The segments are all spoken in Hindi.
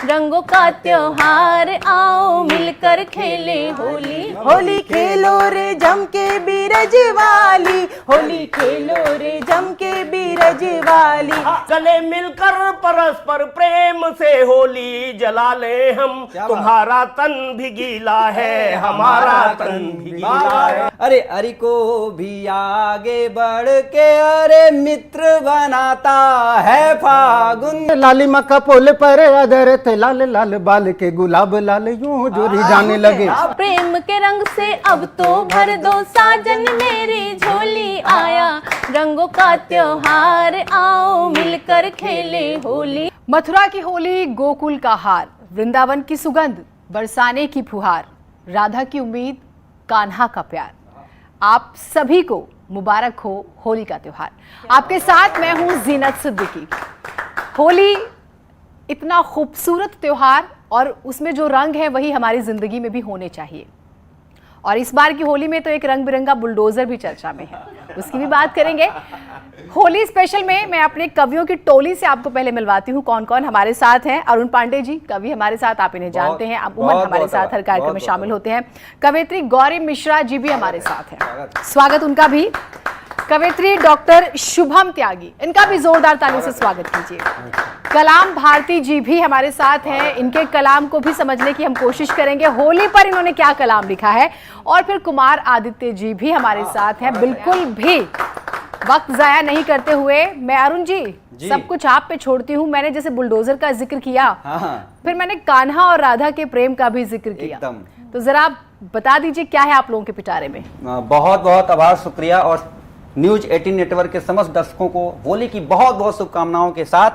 रंगों का त्योहार, आओ मिलकर खेले होली। होली खेलो रे जम के बीरज वाली, होली खेलो रे जम के बीरज वाली। गले मिलकर परस्पर प्रेम से होली जला ले हम, तुम्हारा तन भी गीला है, हमारा तन भी गीला है। अरे अरे को भी आगे बढ़ के अरे मित्र बनाता है फागुन। लाली मक्का पोल पर अदर थे लाल लाल बाल के गुलाब लाल यूं जोरी जाने लगे। प्रेम के रंग से अब तो भर दो साजन मेरी झोली, आया रंगों का त्योहार, आओ मिलकर खेले होली। मथुरा की होली, गोकुल का हार, वृंदावन की सुगंध, बरसाने की फुहार, राधा की उम्मीद, कान्हा का प्यार। आप सभी को मुबारक हो होली का त्योहार। आपके साथ मैं हूं जीनत सिद्दीकी। होली इतना खूबसूरत त्योहार और उसमें जो रंग है वही हमारी जिंदगी में भी होने चाहिए। और इस बार की होली में तो एक रंग बिरंगा बुलडोजर भी चर्चा में है, उसकी भी बात करेंगे। होली स्पेशल में मैं अपने कवियों की टोली से आपको पहले मिलवाती हूँ कौन कौन हमारे साथ हैं। अरुण पांडे जी कवि हमारे साथ, आप इन्हें जानते हैं, अमूमन हमारे साथ हर कार्यक्रम में शामिल होते हैं। कवयित्री गौरी मिश्रा जी भी हमारे साथ हैं, स्वागत उनका भी। कवयित्री डॉक्टर शुभम त्यागी, इनका भी जोरदार ताली से स्वागत कीजिए। कलाम भारती जी भी हमारे साथ हैं, इनके कलाम को भी समझने की हम कोशिश करेंगे, होली पर इन्होंने क्या कलाम लिखा है। और फिर कुमार आदित्य जी भी हमारे साथ हैं। बिल्कुल भी वक्त जाया नहीं करते हुए मैं अरुण जी सब कुछ आप पे छोड़ती हूँ। मैंने जैसे बुलडोजर का जिक्र किया, फिर मैंने कान्हा और राधा के प्रेम का भी जिक्र किया, तो जरा आप बता दीजिए क्या है आप लोगों के पिटारे में। बहुत बहुत आभार, शुक्रिया। और न्यूज 18 नेटवर्क के समस्त दर्शकों को होली की बहुत बहुत शुभकामनाओं के साथ।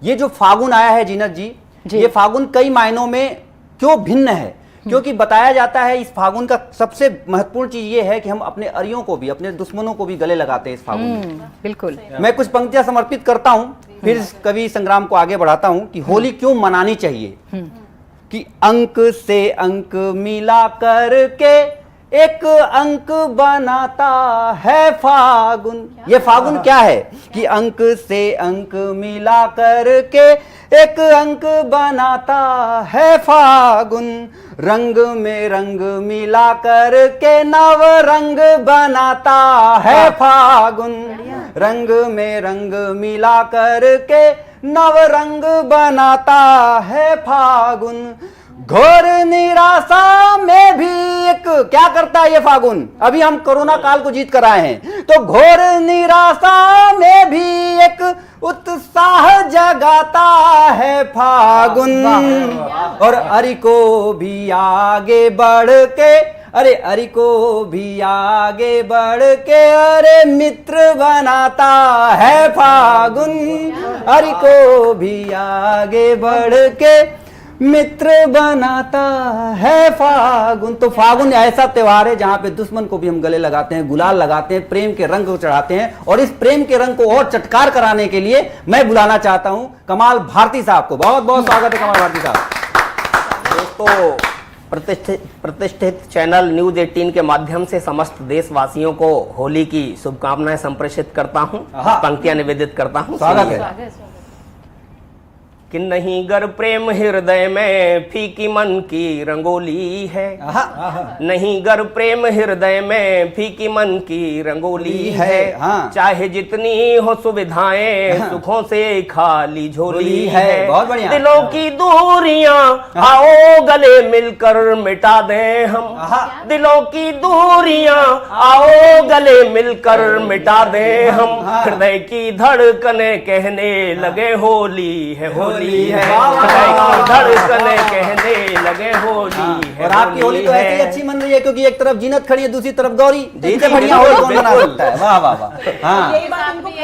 ये जो फागुन आया है जीनत जी, ये फागुन कई मायनों में क्यों भिन्न है, क्योंकि बताया जाता है इस फागुन का सबसे महत्वपूर्ण चीज ये है कि हम अपने अरियों को भी, अपने दुश्मनों को भी गले लगाते हैं इस फागुन में। बिल्कुल। मैं कुछ पंक्तियां समर्पित करता हूं, फिर इस कवि संग्राम को आगे बढ़ाता हूं कि होली क्यों मनानी चाहिए। कि अंक से अंक मिला करके एक अंक बनाता है फागुन। ये फागुन क्या है कि अंक से अंक मिला करके एक अंक बनाता है फागुन। रंग में रंग मिला करके नव रंग बनाता है फागुन। रंग में रंग मिला करके नव रंग बनाता है फागुन। घोर निराशा में भी एक क्या करता है ये फागुन, अभी हम कोरोना काल को जीत कर आए हैं, तो घोर निराशा में भी एक उत्साह जगाता है फागुन। और अरि को भी आगे बढ़ के, अरे अरि को भी आगे बढ़ के अरे मित्र बनाता है फागुन। अरि को भी आगे बढ़ के मित्र बनाता है फागुन। तो फागुन ऐसा त्योहार है जहां पे दुश्मन को भी हम गले लगाते हैं, गुलाल लगाते हैं, प्रेम के रंग को चढ़ाते हैं। और इस प्रेम के रंग को और चटकार कराने के लिए मैं बुलाना चाहता हूं कमाल भारती साहब को। बहुत बहुत स्वागत है कमाल भारती साहब। दोस्तों, प्रतिष्ठित चैनल न्यूज 18 के माध्यम से समस्त देशवासियों को होली की शुभकामनाएं संप्रेषित करता हूं, पंक्तियां निवेदित करता हूं। स्वागत है। कि नहीं गर प्रेम हृदय में फीकी मन की रंगोली है, नहीं गर प्रेम हृदय में फीकी मन की रंगोली है। चाहे जितनी हो सुविधाएं सुखों से खाली झोली है। बहुत बढ़िया। दिलों की दूरियां आओ गले मिलकर मिटा दें हम। दिलों की दूरियां आओ गले मिलकर मिटा दें हम। हृदय की धड़कने कहने लगे होली है, होली है। धड़कने कहने लगे होली है। और आपकी होली तो ऐसी अच्छी मन रही है क्योंकि एक तरफ जीनत खड़ी है, दूसरी तरफ गौरी। इससे बढ़िया होली कौन बना सकता है। वाह वाह वाह।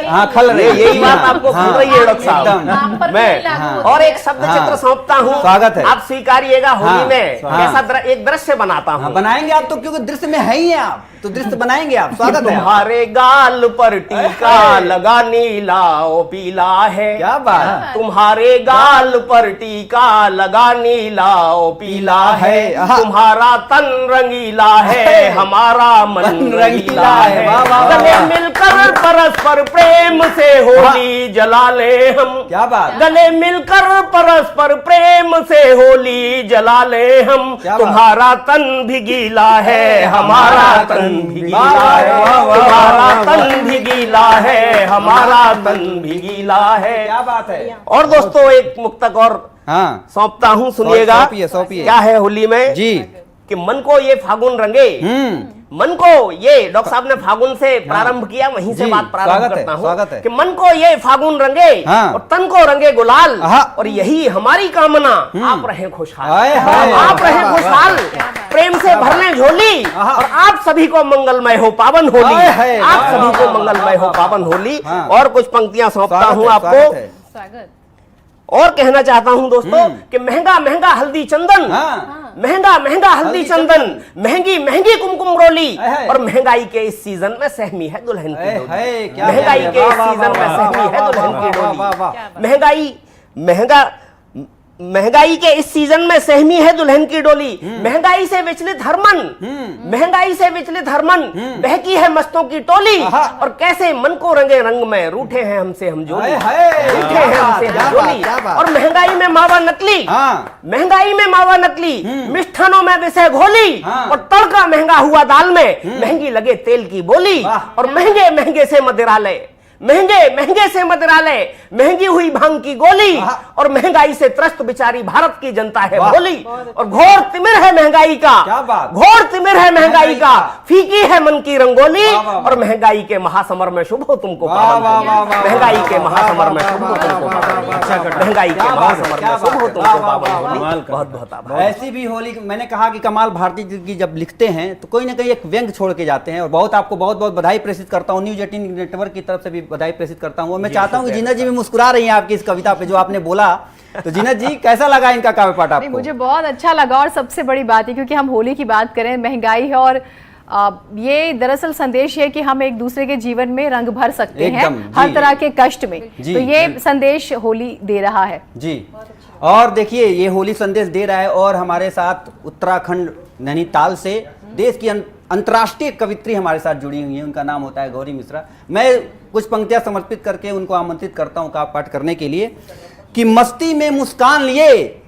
हाँ खल रही है, यही बात आपको खुल रही है डॉक्टर साहब। मैं और एक शब्द चित्र सौंपता हूँ, स्वागत है। आप स्वीकारिएगा। होली में कैसा एक दृश्य बनाता हूँ। बनाएंगे आप तो, क्योंकि दृश्य में है ही है आप, तो दृश्य बनाएंगे आप। स्वागत है। तुम्हारे गाल पर टीका लगा नीला ओ पीला है। क्या बात। तुम्हारे गाल पर टीका लगा नीला ओ पीला है, तुम्हारा तन रंगीला है, हमारा मन रंगीला है। गले मिलकर परस्पर प्रेम से होली जला ले हम, क्या बात। गले मिलकर परस्पर प्रेम से होली जला ले हम, तुम्हारा तन भी गीला है, हमारा तन भी गीला है, तुम्हारा तन भी गीला है, हमारा तन भी गीला है। क्या बात है। और दोस्तों एक मुक्तक और हाँ सौंपता हूँ, सुनिएगा। सौंपिए। क्या है होली में जी कि मन को ये फागुन रंगे, मन को ये डॉक्टर साहब ने फागुन से प्रारंभ किया, वहीं से बात प्रारंभ करता हूँ कि मन को ये फागुन रंगे और तन को रंगे गुलाल, और यही हमारी कामना, आप रहे खुशहाल, आप रहे खुशहाल, प्रेम से भर लें झोली, और आप सभी को मंगलमय हो पावन होली, आप सभी को मंगलमय हो पावन होली। और कुछ पंक्तियां सौंपता हूँ आपको। स्वागत। और कहना चाहता हूं दोस्तों कि महंगा महंगा हल्दी चंदन, महंगा महंगा हल्दी चंदन, महंगी महंगी कुमकुम रोली, और महंगाई के इस सीजन में सहमी है दुल्हन की डोली, महंगाई के इस सीजन में सहमी है दुल्हन की डोली, महंगाई के इस सीजन में सहमी है दुल्हन की डोली, महंगाई से विचलित हरमन, महंगाई से विचलित हरमन, बहकी है मस्तों की टोली, और कैसे मन को रंगे रंग में रूठे हैं हमसे हम जोली, रूठे हैं हमसे हम जोली। और महंगाई में मावा नकली, महंगाई में मावा नकली, मिष्ठानों में विषय घोली, और तड़का महंगा हुआ दाल में, महंगी लगे तेल की बोली, और महंगे महंगे से मदिरालय, महंगे महंगे से मदिरालय, महंगी हुई भांग की गोली, और महंगाई से त्रस्त बेचारी भारत की जनता है भोली, और घोर तिमिर है महंगाई का, घोर तिमिर है महंगाई का, फीकी है मन की रंगोली, और महंगाई के महासमर में शुभ हो तुमको पावन, महंगाई के महासमर में शुभ हो तुमको पावन, महंगाई के महासमर में शुभ हो तुमको पावन। बहुत बहुत आभार। ऐसी भी होली, मैंने कहा कि कमाल भारती जी की जब लिखते हैं तो कोई ना कोई एक व्यंग छोड़ के जाते हैं, और बहुत आपको बहुत बहुत बधाई प्रेषित करता हूँ, न्यूज 18 नेटवर्क की तरफ से भी बधाई प्रेषित करता हूँ। मैं चाहता हूँ कि जीनत जी भी मुस्कुरा रही हैं आपकी इस कविता पे जो आपने बोला, तो जीनत जी कैसा लगा इनका काव्य पाठ आपको? मुझे बहुत अच्छा लगा, और सबसे बड़ी बात है क्योंकि हम होली की बात करें, महंगाई है, और ये दरअसल संदेश है कि हम एक दूसरे के जीवन में रंग भर सकते हैं हर तरह के कष्ट में, तो ये संदेश होली दे रहा है जी। और देखिए ये होली संदेश दे रहा है, और हमारे साथ उत्तराखंड नैनीताल से देश की अंतर्राष्ट्रीय कवित्री हमारे साथ जुड़ी हुई है, उनका नाम होता है गौरी मिश्रा। मैं कुछ पंक्तियां समर्पित करके उनको आमंत्रित करता हूं काव्य पाठ करने के लिए कि मस्ती में मुस्कान लिए,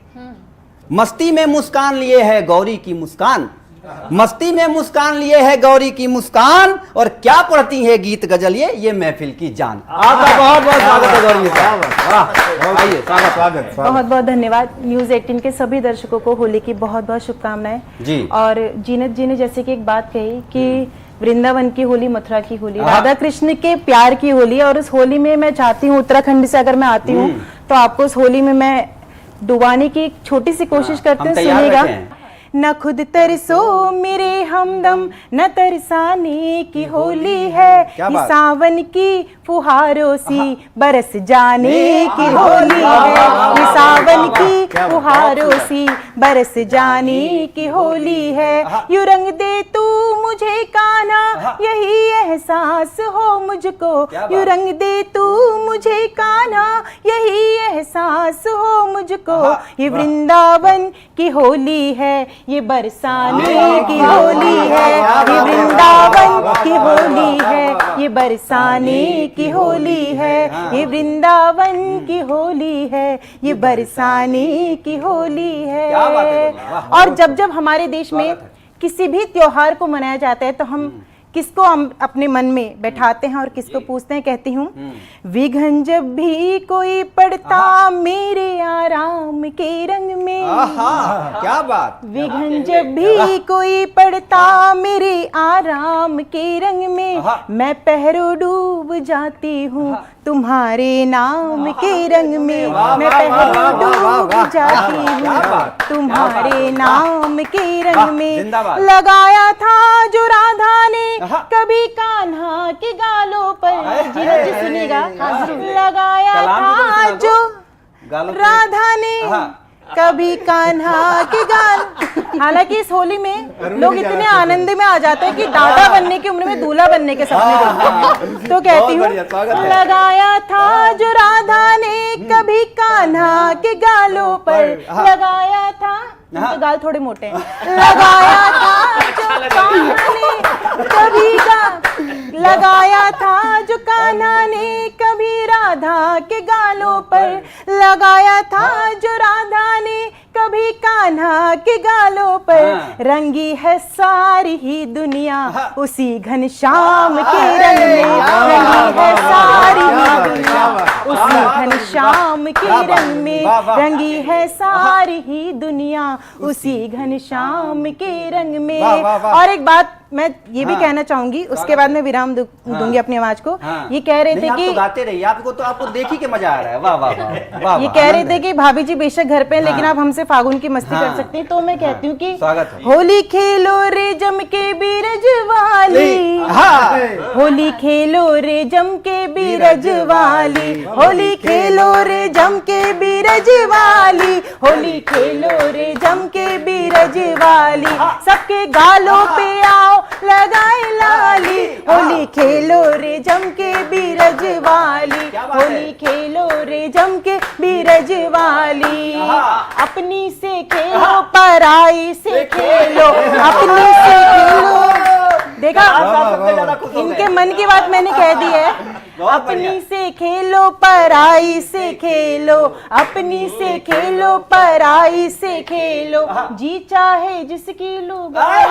मस्ती में मुस्कान लिए है गौरी की मुस्कान, मस्ती में मुस्कान लिए है गौरी की मुस्कान, और क्या पढ़ती है गीत गजल ये महफिल की जान। आपका बहुत बहुत स्वागत है गौरी मिश्रा। आइए, स्वागत। बहुत बहुत धन्यवाद। न्यूज 18 के सभी दर्शकों को होली की बहुत बहुत शुभकामनाएं जी। और जीनत जी ने जैसे कि एक बात कही कि वृंदावन की होली, मथुरा की होली, राधा कृष्ण के प्यार की होली, और उस होली में मैं चाहती हूँ उत्तराखंड से अगर मैं आती हूँ तो आपको उस होली में मैं डुबाने की एक छोटी सी कोशिश करती हूँ, सुनिएगा। न खुद तरसो मेरे हमदम, न तरसाने की होली है, ये सावन की फुहारों सी बरस जाने की होली है, ये सावन की फुहारों सी बरस जाने की होली है। यू रंग दे तू मुझे कान्हा, यही एहसास हो मुझको, यू रंग दे तू मुझे कान्हा, यही एहसास हो मुझको। ये वृंदावन की होली है, ये बरसाने की होली है, ये वृंदावन की होली है, ये बरसाने की होली है, ये वृंदावन की होली है, ये बरसाने की होली है। और जब जब हमारे देश में किसी भी त्योहार को मनाया जाता है तो हम किसको हम अपने मन में बैठाते हैं और किसको पूछते हैं? कहती हूँ, विघन जब भी कोई पड़ता मेरे आराम के रंग में, क्या बात। विघन जब भी कोई पड़ता मेरे आराम के रंग में, मैं पहरो डूब जाती हूँ तुम्हारे नाम के रंग में, मैं पहरो डूब जाती हूँ तुम्हारे नाम के रंग में। लगाया था जो राधा ने कभी कान्हा के गालों पर, जी सुनिएगा, लगाया था जो राधा ने कभी कान्हा के गाल। हालांकि इस होली में लोग इतने आनंद में आ जाते हैं कि दादा बनने की उम्र में दूल्हा बनने के सपने देखते हैं। तो कहती हूँ, लगाया था जो राधा ने कभी कान्हा के गालों पर, लगाया था, तो गाल थोड़े मोटे हैं, लगाया था जो कान्हा ने कभी लगाया था जो कान्हा ने कभी राधा के गालों पर, लगाया था जो राधा ने कभी कान्हा के गालों पर। रंगी है सारी ही दुनिया उसी घनश्याम के रंग में, रंगी है सारी ही दुनिया उसी घनश्याम के रंग में, रंगी है सारी ही दुनिया उसी घनश्याम के रंग में। और एक बात मैं ये भी कहना चाहूंगी, उसके बाद मैं विराम दूंगी अपनी आवाज को। ये कह रहे थे कि गाते रहिए, आपको देख ही के मजा आ रहा है। वाह वाह वाह। ये कह रहे थे कि भाभी जी बेशक घर पे हैं, लेकिन आप हमसे फागुन की मस्ती कर सकती हैं। तो मैं कहती हूँ कि होली खेलो रे जम के बीरज वाली, होली खेलो रे जम के बीरज वाली, होली खेलो रे जम के बीरज वाली, होली खेलो रे जम के बीरज वाली, सबके गालों पे आओ लगाए लाली, होली खेलो रे जम के बीरज वाली, होली खेलो रे जम के बीरज वाली। अपनी से खेलो पराई से खेलो, अपनी से खेलो। देखा, इनके मन की बात मैंने कह दी है। अपनी से खेलो पराई से खेलो, अपनी से खेलो पराई से खेलो, जी चाहे जिसकी लुगाई,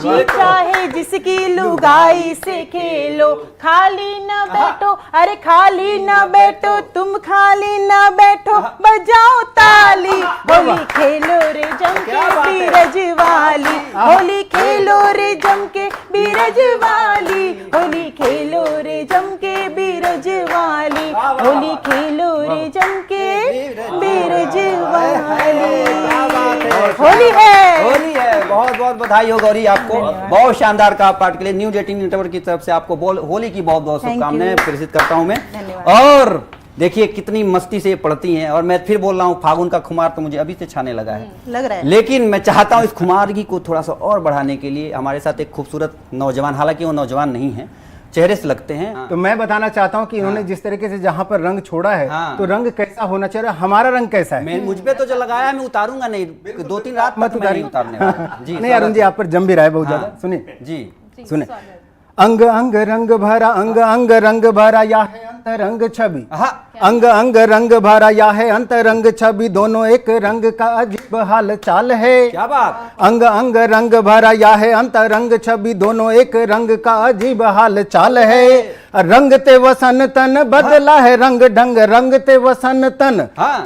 जी चाहे जिसकी लुगाई से खेलो। खाली न बैठो, अरे खाली न बैठो, तुम खाली न बैठो, बजाओ ताली, होली खेलो रे जम के बीरज वाली, होली खेलो रे जम के बीरज वाली, होली खेलो रे जम के बीरज वाली, होली खेलो रे जम के बीरज वाली। होली है। बहुत बहुत बधाई हो गौरी आपको, बहुत शानदार का पार्ट के लिए न्यूज़ 18 नेटवर्क की तरफ से आपको होली की बहुत बहुत शुभकामनाएं प्रेषित करता हूं मैं। और देखिए कितनी मस्ती से पढ़ती हैं, और मैं फिर बोल रहा हूँ फागुन का खुमार तो मुझे अभी से छाने लगा है, लग रहा है। लेकिन मैं चाहता हूँ इस खुमारगी को थोड़ा सा और बढ़ाने के लिए हमारे साथ एक खूबसूरत नौजवान, हालांकि वो नौजवान नहीं है, चेहरे से लगते हैं। तो मैं बताना चाहता हूँ कि इन्होंने जिस तरीके से जहाँ पर रंग छोड़ा है, तो रंग कैसा होना चाहिए, हमारा रंग कैसा है। मैं मुझ पे तो जो लगाया मैं उतारूंगा नहीं, 2-3 रात मत उतारने वाला। जी नहीं अरुण जी, आप पर जम भी रहा है बहुत ज्यादा। सुनिए जी, सुने। अंग अंग रंग भरा, अंग अंग रंग भरा, या है अंतरंग छवि, अंग अंग रंग भरा, या है अंतरंग छवि, दोनों एक रंग का अजीब हाल चाल है। क्या बात। अंग अंग रंग भरा, या है अंतरंग छवि, दोनों एक रंग का अजीब हाल चाल है। रंग ते वसन तन बदला है रंग ढंग, रंग ते वसन तन,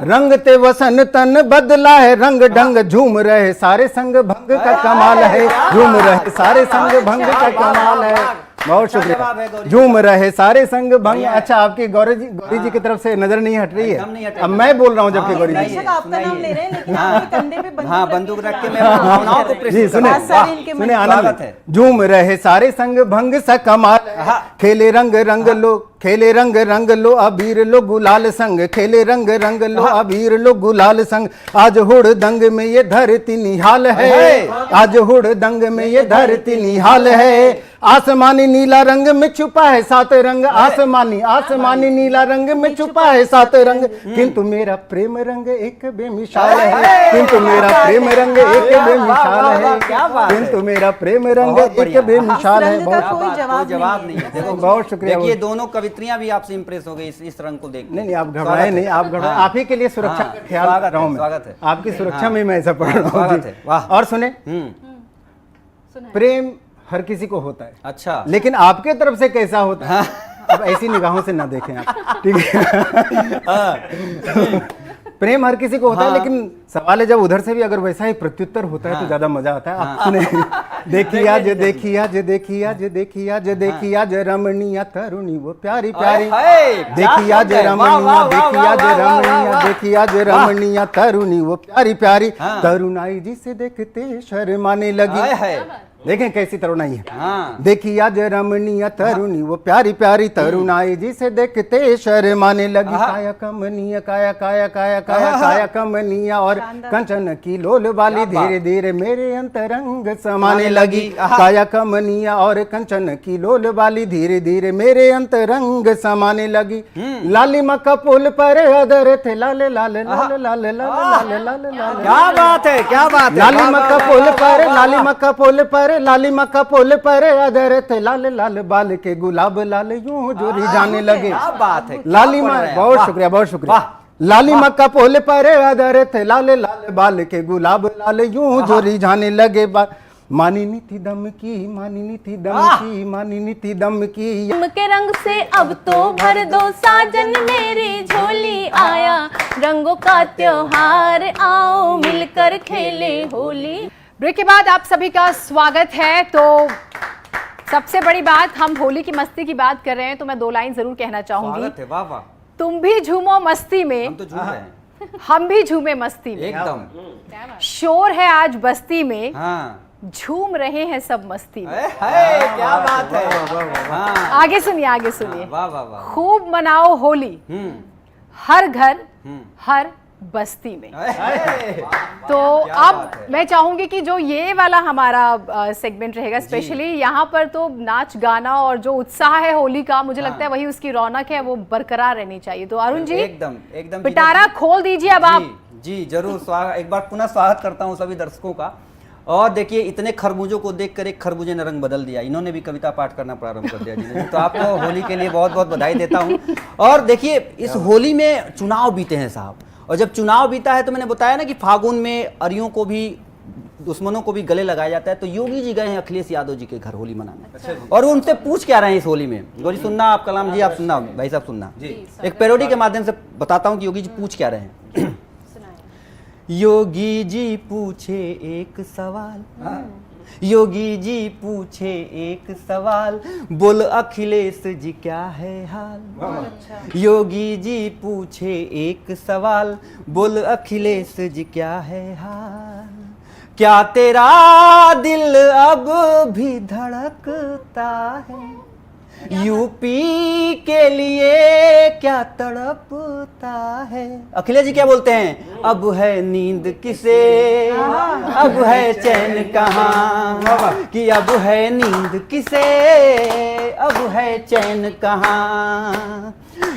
रंग ते वसन तन बदला है रंग ढंग, झूम रहे सारे संग भंग का कमाल है, झूम रहे सारे संग भंग का कमाल है। बहुत शुक्रिया। झूम रहे सारे संग भंग। अच्छा, आपकी गौरी जी की तरफ से नजर नहीं हट रही है, अब मैं बोल रहा हूँ जबकि गौरी जी आपका नाम ले रहे हैं, लेकिन आपके कंधे पे बंदूक रख के मैं भावनाओं को प्रेषित सुने आनंद है। झूम रहे सारे संग भंग सा कमाल, खेले रंग रंग लो, खेले रंग रंग लो अबीर लो गुलाल संग, खेले रंग रंग लो अबीर लो गुलाल संग, आज हुड़ दंग में ये धरती निहाल है, आज हुड़ दंग में ये धरती निहाल है। आसमानी नीला रंग में छुपा है सात रंग, आसमानी नीला रंग में छुपा है सात रंग, किंतु मेरा प्रेम रंग एक बेमिसाल है, किंतु मेरा प्रेम रंग एक बेमिसाल है, किंतु मेरा प्रेम रंग एक बेमिसाल है। कोई जवाब नहीं है। देखो बहुत शुक्रिया। देखिए दोनों कवित्रियां भी आपसे इंप्रेस हो गई इस रंग को देख। नहीं आप घबराए नहीं, आप घबराए, आप ही के लिए सुरक्षा का ख्याल कर रहा हूँ मैं, आपकी सुरक्षा में मैं ऐसा पढ़ रहा हूँ। और सुने, प्रेम हर किसी को होता है, अच्छा, लेकिन आपके तरफ से कैसा होता है अब ऐसी निगाहों से ना देखें आप, ठीक है। प्रेम हर किसी को होता है, लेकिन सवाल है जब उधर से भी अगर वैसा ही प्रत्युत्तर होता है तो ज्यादा मजा आता है। आप सुने, देखिया जे देखिया जे देखिया जे देखिया जे देखिया जे रमणीया तरुणी वो प्यारी प्यारी, देखिया जे रमणीया देखिया जे रमणीया देखिया जे रमणीया तरुणी वो प्यारी प्यारी, तरुणाई जिसे देखते शर्माने लगी, देखें कैसी तरुणाई है। हाँ। देखी आज रमणीय तरुणी, वो प्यारी प्यारी तरुणाई, जिसे देखते शर्माने लगी। काया कमनीय, काया काया काया काया काया कमनीय, और कंचन की लोल वाली धीरे धीरे मेरे अंतरंग समाने लगी। काया कमनीय और कंचन की लोल वाली धीरे धीरे मेरे अंतरंग समाने लगी। लालिमा का पुल पर अदर थे लाल लाल लाल लाल लाल लाल लाल लाल। क्या बात है, क्या बात है। लालिमा का पुल पर, लालिमा का पुल पर, लालिमा का पुल पर अदर थे लाल लाल बाल के गुलाब लाल यूं जोरी जाने लगे। क्या बात है। लालिमा, बहुत शुक्रिया, बहुत शुक्रिया। लालिमा का पुल पर अदर थे लाल लाल बाल के गुलाब लाल यूं जोरी जाने लगे। मानी नी थी दम की, मानी नी थी दम की, मानी नी थी दम की। रंग के रंग से अब तो भर दो साजन मेरी झोली, आया रंगों का त्योहार, आओ मिलकर खेले होली। ब्रेक के बाद आप सभी का स्वागत है। तो सबसे बड़ी बात, हम होली की मस्ती की बात कर रहे हैं, तो मैं 2 लाइन जरूर कहना चाहूंगी। स्वागत है, वाह वाह। तुम भी झूमो मस्ती में, हम तो झूम रहे हैं हम भी झूमे मस्ती में। एकदम। शोर है आज बस्ती में, हाँ। झूम रहे हैं सब मस्ती में। क्या बात है। हाँ। आगे सुनिए, आगे सुनिए। वाह वाह वाह। खूब मनाओ होली, हर घर हर बस्ती में। तो अब मैं चाहूंगी कि जो ये वाला हमारा सेगमेंट रहेगा, स्पेशली यहाँ पर तो नाच गाना और जो उत्साह है होली का, मुझे लगता है वही उसकी रौनक है, वो बरकरार रहनी चाहिए। तो अरुण जी, एकदम एकदम पिटारा खोल दीजिए अब आप। जी जरूर। स्वागत, एक बार पुनः स्वागत करता हूँ सभी दर्शकों का। और देखिए, इतने खरबूजों को देखकर एक खरबूजे ने रंग बदल दिया। इन्होंने भी कविता पाठ करना प्रारंभ कर दिया जी। तो आपको होली के लिए बहुत बहुत बधाई देता हूँ। और देखिए, इस होली में चुनाव बीते हैं साहब, और जब चुनाव बीता है तो मैंने बताया ना कि फागुन में अरियों को भी, दुश्मनों को भी गले लगाया जाता है। तो योगी जी गए हैं अखिलेश यादव जी के घर होली मनाने, और वो उनसे पूछ क्या रहे हैं इस होली में। गौरी सुनना आप, कलाम जी आप सुनना, भाई साहब सुनना। एक पैरोडी के माध्यम से बताता हूँ कि योगी जी पूछ क्या रहे हैं। योगी जी पूछे एक सवाल, योगी जी पूछे एक सवाल, बोल अखिलेश जी क्या है हाल। योगी जी पूछे एक सवाल, बोल अखिलेश जी क्या है हाल। क्या तेरा दिल अब भी धड़कता है, यूपी के लिए क्या तड़पता है। अखिलेश जी क्या बोलते हैं, अब है नींद किसे, अब है चैन कहाँ, कि अब है नींद किसे, अब है चैन कहाँ।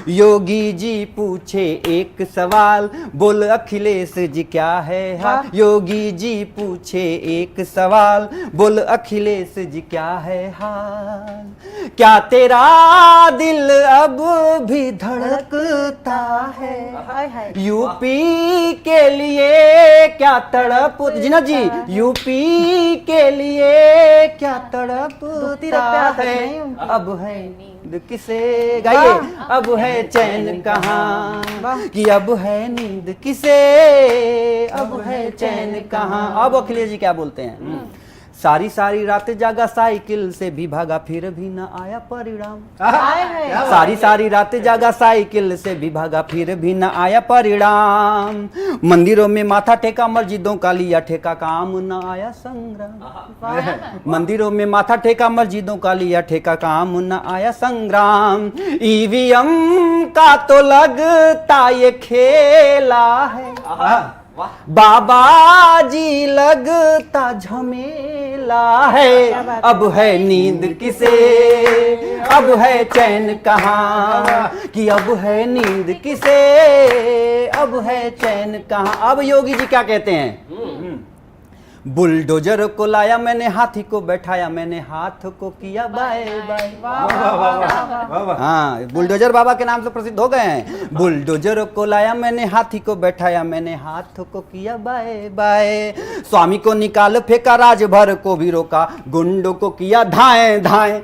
योगी जी पूछे एक सवाल, बोल अखिलेश जी क्या है हाल। योगी जी पूछे एक सवाल, बोल अखिलेश जी क्या है हाल। क्या तेरा दिल अब भी धड़कता है, यूपी के लिए क्या तड़प, जीना जी, यूपी के लिए क्या तड़पता है। अब है नींद किसे, गाइए, अब है चैन कहाँ, कि अब है नींद किसे, अब है चैन कहाँ। अब अखिलेश जी क्या बोलते हैं, सारी सारी रात जागा साइकिल से भी भागा फिर भी न आया परिणाम। सारी सारी रात जागा साइकिल से भी भागा फिर भी न आया परिणाम। मंदिरों में माथा टेका मस्जिदों का लिया ठेका काम न आया संग्राम। मंदिरों में माथा टेका मस्जिदों का लिया ठेका काम न आया संग्राम। ईवीएम का तो लगता ये खेला है, बाबा जी लगता झमेला है। अब है नींद किसे, अब है चैन कहाँ, कि अब है नींद किसे, अब है चैन कहाँ। अब योगी जी क्या कहते हैं, बुलडोजर को लाया मैंने, हाथी को बैठाया मैंने, हाथ को किया बाय बाय। हाँ, बुलडोजर बाबा के नाम से प्रसिद्ध हो गए हैं। बुलडोजर को लाया मैंने, हाथी को बैठाया मैंने, हाथ को किया बाय बाय। स्वामी को निकाल फेंका, राजभर को भी रोका, गुंडों को किया धाए धाए।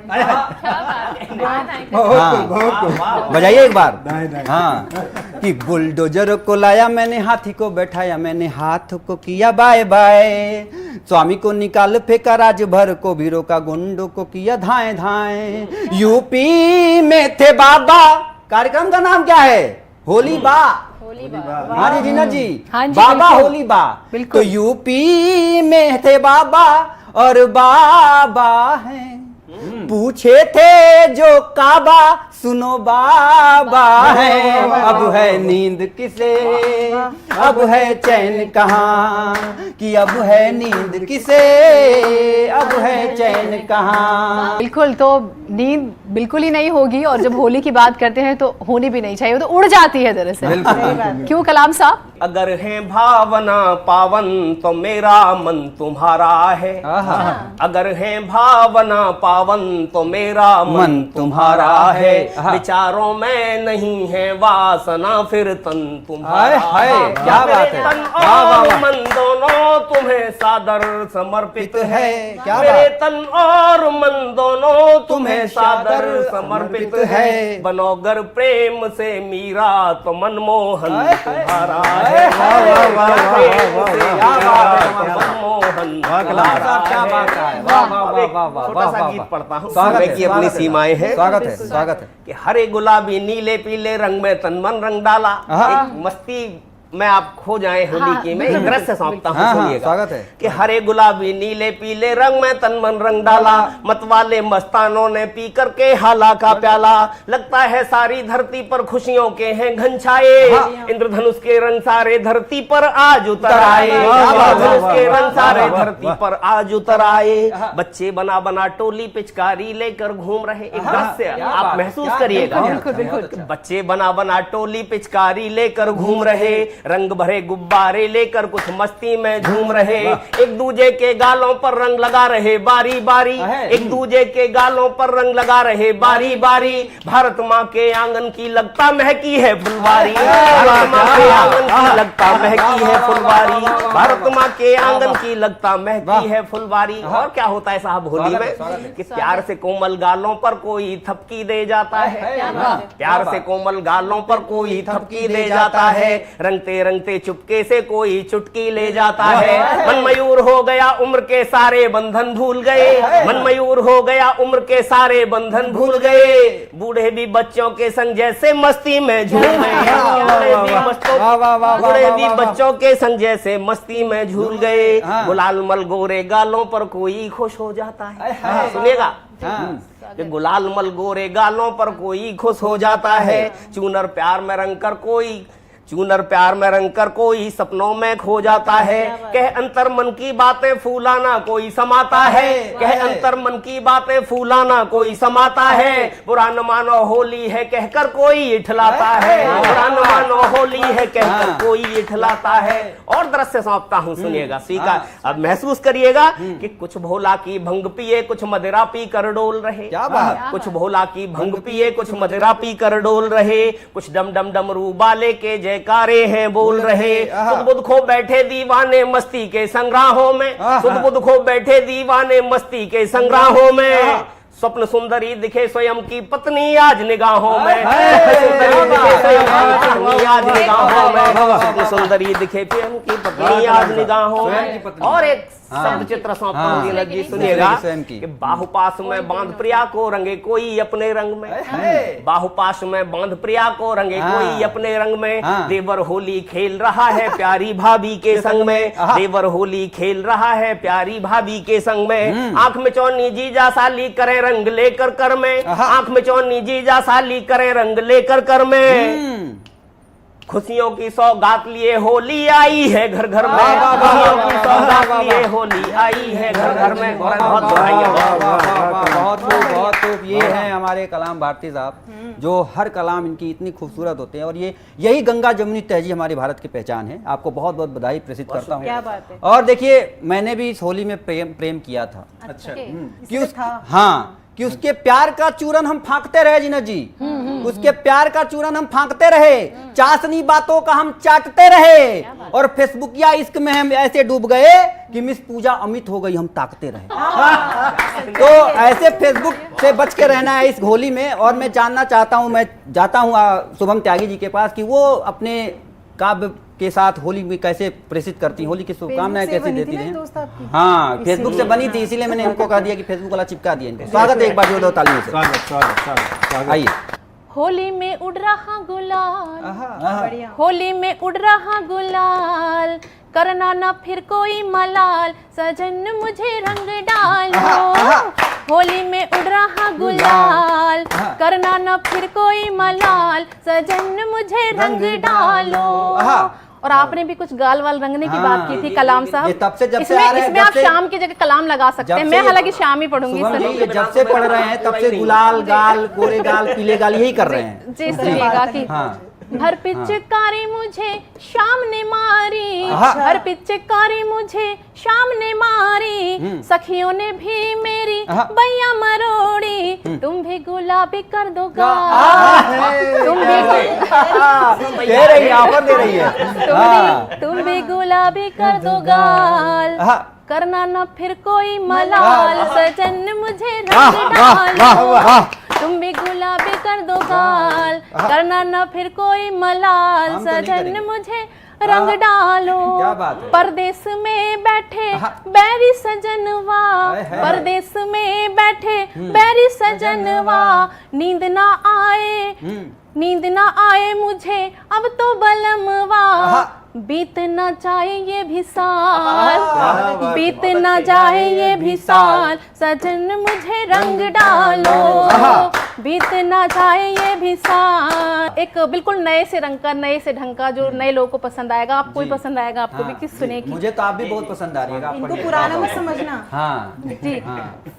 बजाइए एक बार। हाँ, कि बुलडोजर को लाया मैंने, हाथी को बैठाया मैंने, हाथ को किया बाय बाय। स्वामी को निकाल फेंका, राजभर को भी रोका, गुंडों को किया धाए धाए। यूपी में थे बाबा, कार्यक्रम का नाम क्या है, होली बा। हाँ जी जीना जी, हाँ जी, बाबा बिल्कुल। होली बा। बिल्कुल। तो यूपी में थे बाबा और बाबा हैं। पूछे थे जो काबा, सुनो बाबा है। अब है नींद किसे, अब है चैन कहाँ, कि अब है नींद किसे, अब है चैन कहाँ। बिल्कुल, तो नींद बिल्कुल ही नहीं होगी, और जब होली की बात करते हैं तो होनी भी नहीं चाहिए, वो तो उड़ जाती है दरअसल। क्यों कलाम साहब? अगर है भावना पावन तो मेरा मन तुम्हारा है। अगर है भावना पावन तो मेरा मन तुम्हारा है। विचारों में नहीं है वासना, फिर तन तुम्हारा है। क्या बात है, तन और मन दोनों तुम्हें सादर समर्पित है। मेरे तन और मन दोनों तुम्हें सादर समर्पित है। बनोगर प्रेम से मीरा तो मनमोहन तुम्हारा है। छोटा सा गीत पढ़ता हूँ, समय की अपनी सीमाएं हैं। स्वागत है, स्वागत है। कि हरे गुलाबी नीले पीले रंग में तन मन रंग डाला। एक मस्ती में आप खो जाए होली की, मैं एक दृश्य सौंपता हूँ, सुनिएगा। स्वागत है। कि हरे गुलाबी नीले पीले रंग में तन मन रंग डाला। मतवाले मस्तानों ने पी करके हाला का प्याला। लगता है सारी धरती पर खुशियों के हैं घन छाए। इंद्रधनुष के रंग सारे धरती पर आज उतर आए। इंद्रधनुष के रंग सारे धरती पर आज उतर आए। बच्चे बना बना टोली पिचकारी लेकर घूम रहे। एक दृश्य आप महसूस करिएगा। बच्चे बना बना टोली पिचकारी लेकर घूम रहे। रंग भरे गुब्बारे लेकर कुछ मस्ती में झूम रहे। एक दूजे के गालों पर रंग लगा रहे बारी बारी। एक दूजे के गालों पर रंग लगा रहे बारी बारी। भारत माँ के आंगन की लगता महकी है फुलवारी। भारत माँ के आंगन की लगता महकी है फुलवारी। भारत माँ के आंगन की लगता महकी है फुलवारी। और क्या होता है साहब होली में कि प्यार से कोमल गालों पर कोई थपकी दे जाता है। प्यार से कोमल गालों पर कोई थपकी दे जाता है। रंगते रंगते चुपके से कोई चुटकी ले जाता है। मन मयूर हो गया उम्र के सारे बंधन भूल गए। मन मयूर हो गया उम्र के सारे बंधन भूल गए। बूढ़े भी बच्चों के संग जैसे मस्ती में झूम गए। बूढ़े भी बच्चों के संग जैसे मस्ती में झूल गए। गुलाल मल गोरे गालों पर कोई खुश हो जाता है। सुनिएगा, कि गुलाल मल गोरे गालों पर कोई खुश हो जाता है। चूनर प्यार में रंग कर कोई चूनर प्यार में रंग कर कोई सपनों में खो जाता है। कह अंतर मन की बातें फूलाना कोई समाता है। कह अंतर मन की बातें फूलाना कोई समाता है। बुरा न मानो होली है कहकर कोई इठलाता है। बुरा न मानो होली है कहकर कोई इठलाता है। और दृश्य सौंपता हूँ, सुनिएगा, स्वीकार अब महसूस करिएगा कि कुछ भोला की भंग पिए कुछ मदिरा पी कर डोल रहे। क्या बात। कुछ भोला की भंग पिए कुछ मदिरा पी कर डोल रहे। कुछ डम डम डमरू बाले के जयकारे हैं बोल रहे। सुध बुध खो बैठे दीवाने मस्ती के संग्राहों में। सुध बुध खो बैठे दीवाने मस्ती के संग्राहों में। स्वप्न सुंदरी दिखे स्वयं की पत्नी आज निगाहों में। सुंदरी दिखे स्वयं की पत्नी आज निगाहों में। स्वप्न सुंदरी दिखे स्वयं की पत्नी आज निगाहों में। और एक शब्द चित्र सौंपता हूँ जी, सुनिएगा। कि बाहुपास में बांध प्रिया को रंगे कोई अपने रंग में। बाहुपास में बांध प्रिया को रंगे कोई अपने रंग में। देवर होली खेल रहा है प्यारी भाभी के संग में। देवर होली खेल रहा है प्यारी भाभी के संग में। आंख में चौनी जीजा साली करे रंग लेकर कर में। आंख में चौनी जीजा साली करे रंग लेकर कर में। खुशियों की सौगात लिए होली आई है घर घर में। खुशियों की सौगात लिए होली आई है घर घर में। बहुत खूब। ये हैं हमारे कलाम भारती साहब, जो हर कलाम इनकी इतनी खूबसूरत होते हैं। और ये यही गंगा जमुनी तहजीब हमारी भारत की पहचान है। आपको बहुत बहुत बधाई प्रेषित करता हूँ। क्या बात है। और देखिए, मैंने भी इस होली में प्रेम किया था। अच्छा, कि उसके प्यार का चूरन हम फांकते रहे जीनत जी। उसके प्यार का चूरन हम फांकते रहे। चाशनी बातों का हम चाटते रहे। और फेसबुकिया इश्क में हम ऐसे डूब गए कि मिस पूजा अमित हो गई हम ताकते रहे। तो ऐसे फेसबुक से बच के रहना है इस होली में। और मैं जानना चाहता हूं, मैं जाता हूं शुभम त्यागी जी के पास कि वो अपने काव्य के साथ होली में कैसे प्रेषित करती, होली की शुभकामनाएं कैसे देती हैं। हाँ, फेसबुक से बनी थी, इसीलिए मैंने इनको कह दिया कि फेसबुक वाला चिपका दिया इनको। स्वागत है एक बार जोरदार तालियों से। स्वागत। आइए। होली में उड़ रहा गुलाल, बढ़िया। होली में उड़ रहा गुलाल, करना ना फिर कोई मलाल, सजन मुझे रंग डालो। होली में उड़ रहा गुलाल, करना ना फिर कोई मलाल, सजन मुझे रंग डालो। और आपने भी कुछ गाल वाल रंगने की बात की थी कलाम साहब। ये तब से जब से इसमें आ रहे हैं, इसमें जब आप से- शाम की जगह कलाम लगा सकते हैं। जब मैं से- हालांकि शाम ही पढ़ूंगी सुमन जी, सर। ये जब से पढ़ रहे हैं तब से गुलाल गाल, गोरे गाल, पीले गाल यही कर रहे हैं। जी सुनिएगा कि हाँ। भर पिचकारी मुझे शाम ने मारी, हाँ। भर पिचकारी मुझे शाम ने मारी, सखियों ने भी मेरी हाँ। बैया मरोड़ी, तुम भी गुलाबी कर दो गाल, तुम भी दे रही है, ऑफर दे रही है। तुम भी गुलाबी कर दो गाल, हाँ। करना ना फिर कोई मलाल, सजन मुझे रंग डालो। तुम भी गुलाबी कर दो गाल, करना ना फिर कोई मलाल, हम तो नहीं सजन करेंगे। मुझे रंग डालो। क्या बात है। परदेश में बैठे बैरी सजनवा, हाय हाय। परदेश में बैठे बैरी सजनवा, नींद ना आए, नींद ना आए मुझे अब तो बलमवा, बीत ना जाए ये भी साल, बीत ना जाए ये भी साल, सजन मुझे रंग डालो, बीत ना जाए ये भी साल। एक बिल्कुल नए से रंग का, नए से ढंग का, जो नए लोगों को पसंद आएगा, आपको भी पसंद आएगा, आपको भी किस सुने की। मुझे तो आप भी बहुत पसंद आ रही है। आप इनको पढ़िए। पुराना मत समझना। हाँ जी,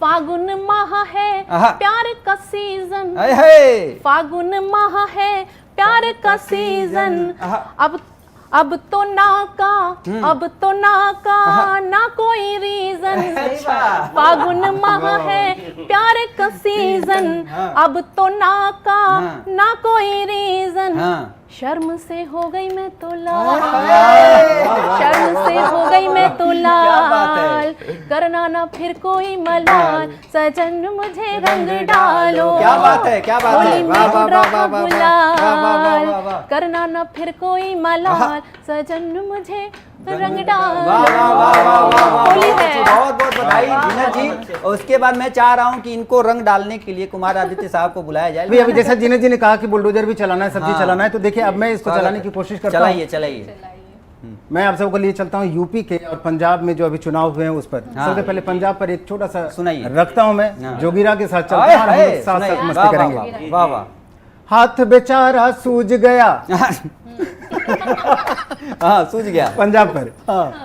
फागुन माह है आहा। प्यार का सीजन, हाय हाय। फागुन माह है प्यार का सीजन, आहा। अब तो ना का, अब तो ना का ना कोई रीजन, फागुन माह है प्यार का सीजन, अब तो ना का ना कोई रीजन, शर्म से हो गई मैं तो लाल, शर्म से हो गई मैं तो लाल, करना ना फिर कोई मलाल, सजन मुझे रंग डालो। क्या बात है, क्या बात है। होली में वाह, वाह, उड़ रहा वाह, वाह, वाह, वाह, वाह, वाह, वाह, वाह। करना ना फिर कोई मलाल, सजन मुझे रंग डालो। वाह वाह वाह वाह वाह वाह। होली है। बहुत बहुत बधाई जीना जी। और उसके बाद मैं चाह रहा हूँ कि इनको रंग डालने के लिए कुमार आदित्य साहब को बुलाया जाए। अभी जैसा जीने जी ने कहा कि बुलडोजर भी चलाना है, सब्जी चलाना है, तो देखिए अब मैं इसको चलाने की कोशिश करता हूँ। चलाइए चलाइए। मैं आप सबको लिए चलता हूँ यूपी के और पंजाब में जो अभी चुनाव हुए हैं उस पर। सबसे पहले पंजाब पर एक छोटा सा सुनाइए। रखता हूँ मैं, जोगीरा के साथ चलता हूँ और हम लोग साथ साथ मस्ती करेंगे। वाह वाह। हाथ बेचारा सूज गया, हाँ सूझ गया। पंजाब पर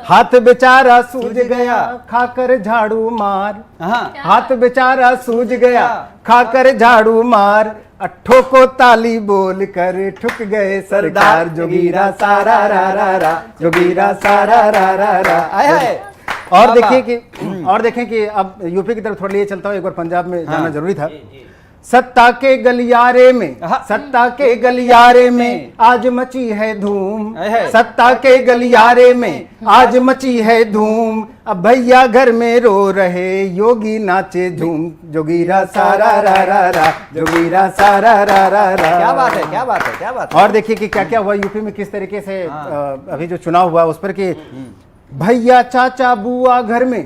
हाथ बेचारा सूज गया, खाकर झाड़ू मार, हाँ हाथ बेचारा सूज गया, खाकर झाड़ू मार, अट्ठों को ताली बोल कर ठुक गए सरदार, जोगीरा सारा रा रा रा, जोगीरा सारा रा रा रा। और देखें कि अब यूपी की तरफ थोड़ा लिए चलता हूँ, एक बार पंजाब में जाना जरूरी था। सत्ता के गलियारे में, सत्ता के गलियारे में आज मची है धूम, सत्ता के गलियारे में आज मची है धूम, अब भैया घर में रो रहे योगी नाचे झूम, जोगीरा सारा रा रा रा, जोगीरा सारा रा रा रा। क्या बात है, क्या बात है, क्या बात है। और देखिए कि क्या क्या हुआ यूपी में, किस तरीके से अभी जो चुनाव हुआ उस पर कि भैया चाचा बुआ घर में,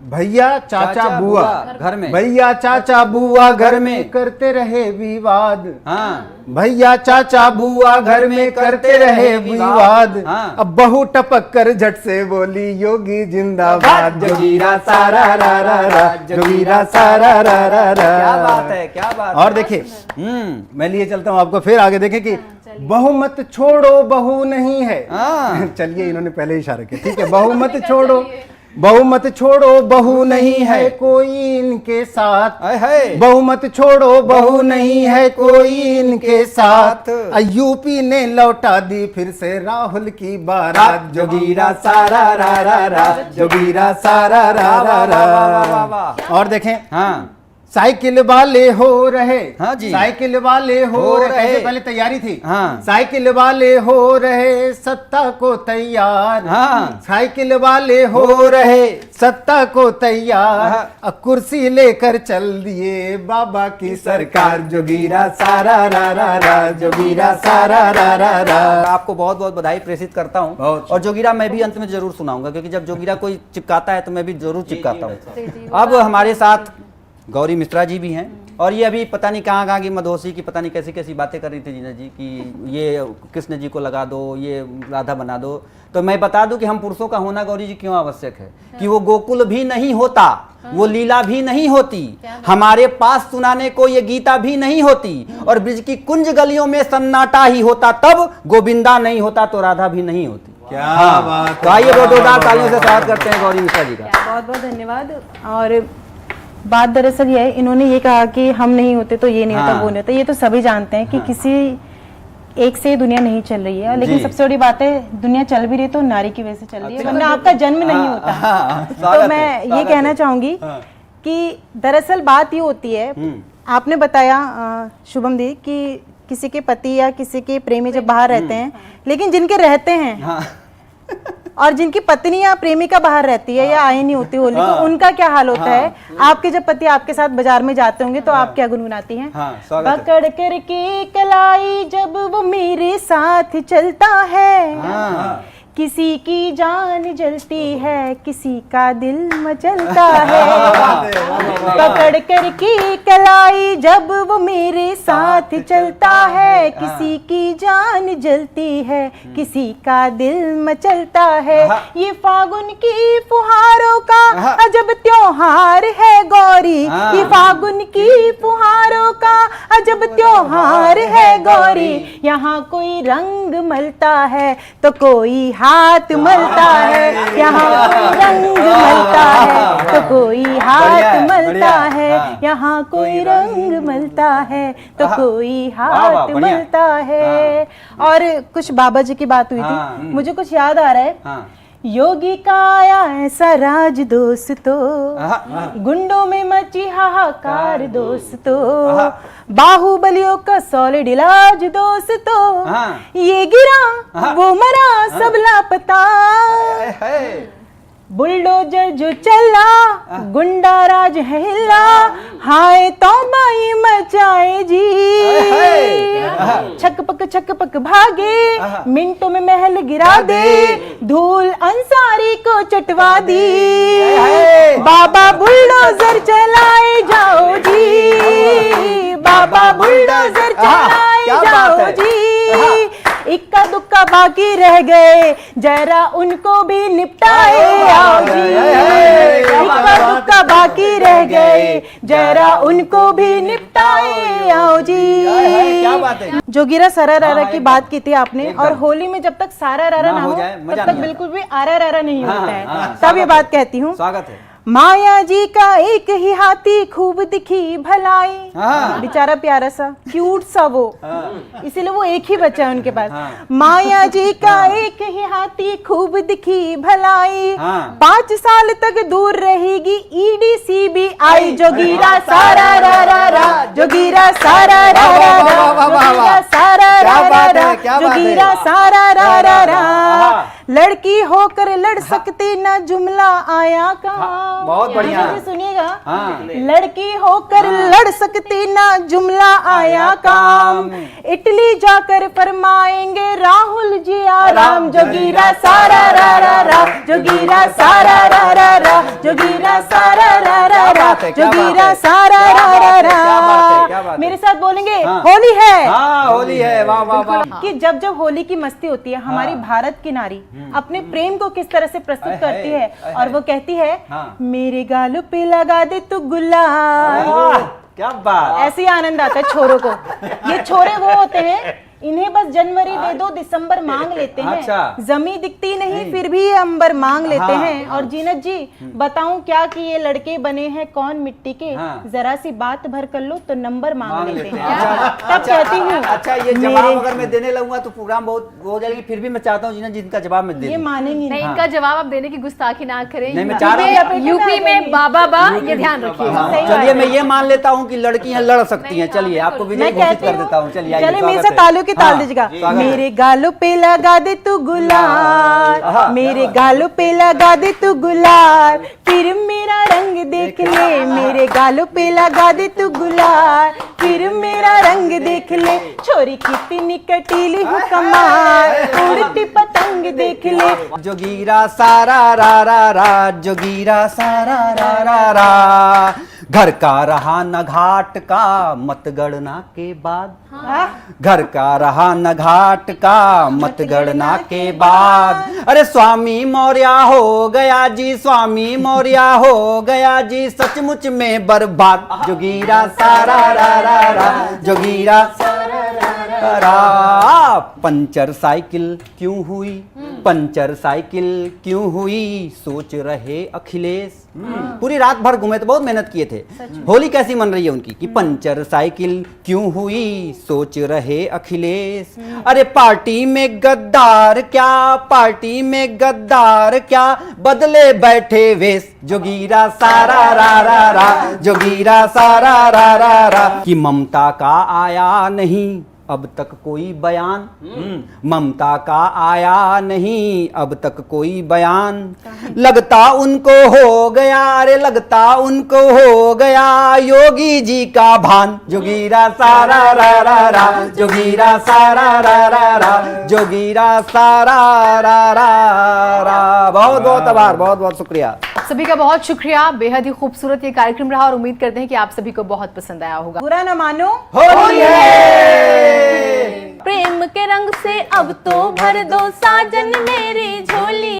भैया चाचा बुआ घर में, भैया चाचा बुआ घर में करते रहे विवाद, हाँ भैया चाचा बुआ घर में करते रहे विवाद, हाँ। अब बहू टपक कर झट से बोली योगी जिंदाबाद, जोगीरा सारा रा रा रा, जोगीरा सारा रा रा रा। क्या बात है, क्या बात है। और देखिए मैं लिए चलता हूँ आपको, फिर आगे देखें कि बहुमत छोड़ो बहू नहीं है, चलिए इन्होंने पहले ही इशारा किया, ठीक है, बहुमत छोड़ो, बहुमत छोड़ो बहू नहीं है कोई इनके साथ, बहुमत छोड़ो बहू नहीं है कोई इनके साथ, यूपी ने लौटा दी फिर से राहुल की बारात, जोगीरा सारा रा रा रा, जोगीरा सारा रा रा रा। और देखें हाँ साइकिल वाले हो रहे, हाँ जी, साइकिल वाले हो रहे, पहले तैयारी थी, हाँ साइकिल वाले हो रहे सत्ता को तैयार, हाँ साइकिल वाले हो रहे सत्ता को तैयार, अब कुर्सी लेकर चल दिए बाबा की सरकार, जोगीरा सारा रा रा रा, जोगीरा सारा रा रा रा। आपको बहुत बहुत बधाई प्रेषित करता हूँ। और जोगीरा मैं भी अंत में जरूर सुनाऊंगा, क्योंकि जब जोगीरा कोई चिपकाता है तो मैं भी जरूर चिपकाता हूँ। अब हमारे साथ गौरी मिश्रा जी भी हैं, और ये अभी पता नहीं कहाँ की मधोसी की पता नहीं कैसी कैसी बातें कर रही थी जीना जी कि ये कृष्ण जी को लगा दो, ये राधा बना दो। तो मैं बता दूं कि हम पुरुषों का होना गौरी जी क्यों आवश्यक है कि वो गोकुल भी नहीं होता, वो लीला भी नहीं होती, हमारे पास सुनाने को ये गीता भी नहीं होती, और ब्रिज की कुंज गलियों में सन्नाटा ही होता तब गोविंदा नहीं होता तो राधा भी नहीं होती। क्या बात तो आइए बहुत जोरदार तालियों से स्वागत करते हैं गौरी मिश्रा जी का। बहुत बहुत धन्यवाद। और बात दरअसल ये है, इन्होंने ये कहा कि हम नहीं होते तो ये नहीं होता, हाँ। वो नहीं होता। ये तो सभी जानते हैं कि किसी एक से दुनिया नहीं चल रही है, लेकिन जी। सबसे बड़ी बात है दुनिया चल भी रही है तो नारी की वजह से चल रही है, वरना आपका जन्म नहीं होता। तो मैं ये कहना चाहूंगी कि दरअसल बात ये होती है, आपने बताया शुभम दी कि किसी के पति या किसी के प्रेमी जब बाहर रहते हैं, लेकिन जिनके रहते हैं और जिनकी पत्नी या प्रेमिका बाहर रहती है या आई नहीं होती होली, तो उनका क्या हाल होता है? आपके जब पति आपके साथ बाजार में जाते होंगे तो आप क्या गुनगुनाती हैं? स्वागत है। पकड़ कर के कलाई जब वो मेरे साथ चलता है, किसी की जान जलती है, किसी का दिल मचलता है। पकड़ कर की कलाई जब वो मेरे साथ चलता है, किसी की जान जलती है, किसी का दिल मचलता है। ये फागुन की फुहारों का अजब त्योहार है गौरी, ये फागुन की फुहारों का अजब त्योहार है गौरी। यहाँ कोई रंग मलता है तो कोई हाथ मलता है, यहाँ कोई रंग मलता है तो कोई हाथ मलता है, यहाँ कोई रंग मलता है तो कोई हाथ मलता है। और कुछ बाबा जी की बात हुई थी, मुझे कुछ याद आ रहा है। योगी का आया ऐसा राज दोस्तों, गुंडों में मची हाहाकार दोस्तों, बाहुबलियों का सॉलिड इलाज दोस्तों, ये गिरा वो मरा सब लापता, बुलडोजर जो चला गुंडा राज है हिला, हाय तौबा ये मचाए जी, छक पक भागे मिनटों में महल गिरा दे, धूल अंसारी को चटवा दी, बाबा बुलडोजर चलाए जाओ जी, बाबा बुलडोजर चलाए जाओ जी। इक्का दुक्का बाकी रह गए जरा उनको भी निपटाए आओ जी, इक्का दुक्का बाकी रह गए जरा उनको भी निपटाए आओ जी। क्या बात है? जोगिरा सारा रारा की बात की थी आपने, और होली में जब तक सारा रारा ना हो मजा तब तक नहीं बिल्कुल भी आरा रारा नहीं होता है। हाँ, तब ये बात कहती हूँ, स्वागत है। माया जी का एक ही हाथी खूब दिखी भलाई, बेचारा प्यारा सा क्यूट सा वो, इसीलिए वो एक ही बच्चा है उनके पास। माया जी का एक ही हाथी खूब दिखी भलाई, 5 साल तक दूर रहेगी ईडी सीबीआई, जोगीरा सारा रा रा रा, जोगीरा सारा रा रा रा, जोगीरा सारा रा रा रा, जोगीरा सारा रा रा रा। लड़की होकर लड़ सकती ना जुमला आया कहाँ, बहुत बढ़िया। सुनिएगा, लड़की होकर लड़ सकती ना जुमला आया काम, इटली जाकर फरमाएंगे राहुल जी आराम, जोगीरा सारा रा रा रा, जोगीरा सारा रा रा रा, जोगीरा सारा रा रा रा, जोगीरा सारा रा रा रा। मेरे साथ बोलेंगे होली है, होली है, वाह वाह वाह। कि जब जब होली की मस्ती होती है, हमारी भारत की नारी अपने प्रेम को किस तरह से प्रस्तुत करती है, और वो कहती है मेरे गालों पे लगा दे तू गुलाल, क्या बात। ऐसे ही आनंद आता है छोरों को। ये छोरे वो होते हैं, इन्हें बस जनवरी दे दो, दिसंबर मांग लेते हैं, अच्छा। जमी दिखती नहीं फिर भी ये अंबर मांग लेते हैं। और जीनत जी बताऊं क्या कि ये लड़के बने हैं कौन मिट्टी के, जरा सी बात भर कर लो तो नंबर मांग लेते हैं। तब कहती हूँ अच्छा, ये जवाब अगर मैं देने लगूंगा तो प्रोग्राम बहुत हो जाएगी, फिर भी मैं चाहता हूँ जीना जी इनका जवाब मैं दे ये दूं। मानेंगी नहीं, इनका जवाब आप देने की गुस्ताखी ना करें। नहीं, मैं चाह रहा हूँ यूपी में बाबा बा, ये ध्यान रखिएगा। चलिए मैं ये मान लेता हूँ कि लड़कियां लड़ सकती हैं, चलिए आपको विजय घोषित कर देता हूँ। चलिए चलिए मेरे से तालियों की ताल दीजिएगा। मेरे गालों पे लगा दे तू गुलाल, मेरे गालों पे लगा दे तू गुलाल, फिर मेरा रंग देख ले, मेरे गालों पे लगा दे तू गुलाल, फिर मेरा रंग देख ले, छोरी कितनी कटीली हूँ कमाल, उड़ती पतंग देख ले। जोगीरा सारा रा रा रा, जोगीरा सारा रा रा रा, घर का रहा न घाट का मतगणना के बाद, घर का रहा न घाट का मतगणना के बाद। अरे स्वामी मौर्य हो गया जी, स्वामी मौर्य हो गया जी, सचमुच में बर्बाद। जोगीरा सारा रा रा रा, जोगीरा सारा रा रा। पंचर साइकिल क्यों हुई, पंचर साइकिल क्यों हुई, सोच रहे अखिलेश। पूरी रात भर घूमे थे, बहुत मेहनत किए थे। होली कैसी मन रही है उनकी कि पंचर साइकिल क्यों हुई, सोच रहे अखिलेश। अरे पार्टी में गद्दार क्या, पार्टी में गद्दार क्या, बदले बैठे वेश। जोगीरा सारा रा रा रा, जोगीरा सारा रा रा रा। कि ममता का आया नहीं अब तक कोई बयान, ममता का आया नहीं अब तक कोई बयान। लगता उनको हो गया, अरे लगता उनको हो गया योगी जी का भान। जोगीरा सारा रा रा रा, जोगीरा सारा रा रा रा, जोगीरा सारा रा रा रा। बहुत बहुत आभार, बहुत बहुत शुक्रिया। आप सभी का बहुत शुक्रिया। बेहद ही खूबसूरत ये कार्यक्रम रहा और उम्मीद करते हैं कि आप सभी को बहुत पसंद आया होगा। बुरा ना मानो, होली है। प्रेम के रंग से अब तो भर दो साजन मेरी झोली।